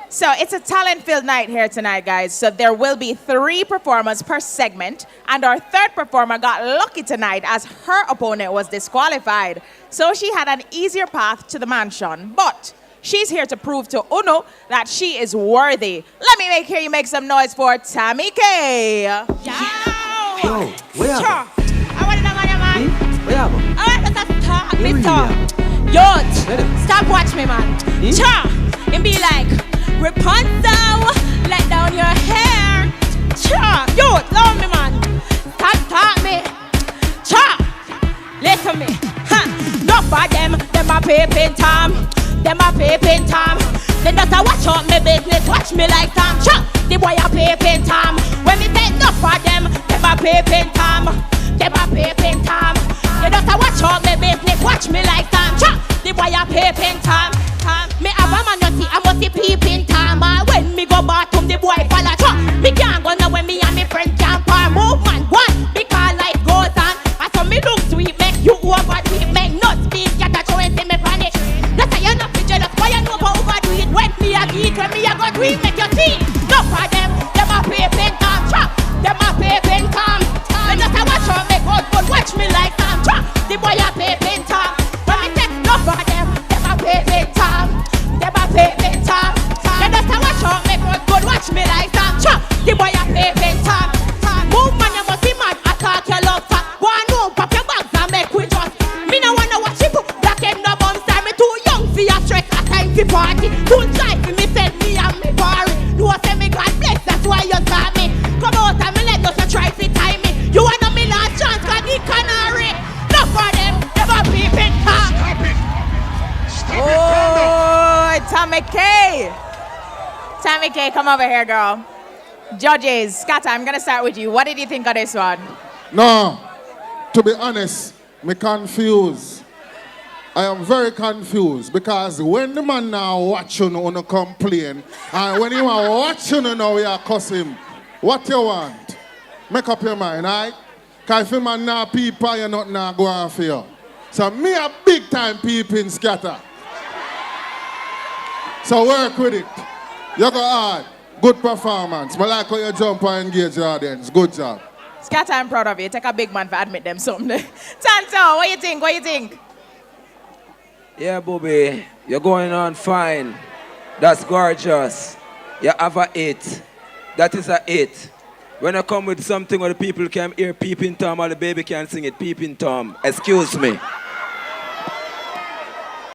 So it's a talent-filled night here tonight, guys. So there will be 3 performers per segment, and our third performer got lucky tonight as her opponent was disqualified. So she had an easier path to the mansion, but she's here to prove to Uno that she is worthy. Let me hear you make some noise for Tammy K. Yo, where are Sure. I want to know what you man. Where are I want to talk, Where me we talk. are? Yo, stop watch me, man. Cha, and be like, Rapunzel, let down your hair. Cha, yo, love me, man. Stop talk me. Cha, listen me. Huh. Not for them a peeping Tom. Them a peeping Tom. They just a watch out me business, watch me like Tom. Cha, the boy a peeping Tom. When me say not for them a peeping Tom. Them a peeping Tom. They just a watch out me business, watch me like Tom. Cha, the boy a peeping Tom. Me have a man you see, I must see peeping Tom. When me go bathroom, the boy fall a truck. Me can't go now when me and me friend can't par. Move man, one, because life goes on. I saw me look sweet, make you overdo it. Make no speak, get a show and see me panic. That's why you're not be jealous, why you know about overdo it. When me a beat, when me a go do it, make you see. No for them a peeping Tom. Truck, them a peeping Tom. Me just a watch out, make good, watch me like Tom. Truck, the boy a peeping Tom. When me take no for them a peeping Tom. Them a peeping Tom. They just a watch out, make good, watch me like Tom. Truck, the boy a peeping Tom. Move man, you must be mad, attack your love fat. Wanna know, pop your bags and make we just. Me no wanna watch you put black and no bum star. Me too young for your stress, a time for party. Too shy for me, send me and me party. You a say me God bless, that's why you saw me. Come out and me let us try to time me. You wanna me last chance, cause the canary. No for them, never peeping Tom. Oh, Tammy K. Tammy K, come over here, girl. Judges, Scatter, I'm gonna start with you. What did you think of this one? No, to be honest, me confused. I am very confused because when the man now watch you no complain, and when you are watching you now, you are cuss him. What you want? Make up your mind, alright? Because if you man now people, you're not now going for you. So me a big time peeping Scatter. So work with it. You go hard. Good performance. I like how you jump and engage the audience. Good job. Scatter, I'm proud of you. Take a big man for admit them something. Tanto, what you think? What you think? Yeah, Bobby, you're going on fine. That's gorgeous. You have a 8. That is a 8. When I come with something where the people can hear peeping Tom or the baby can sing it, peeping Tom, excuse me.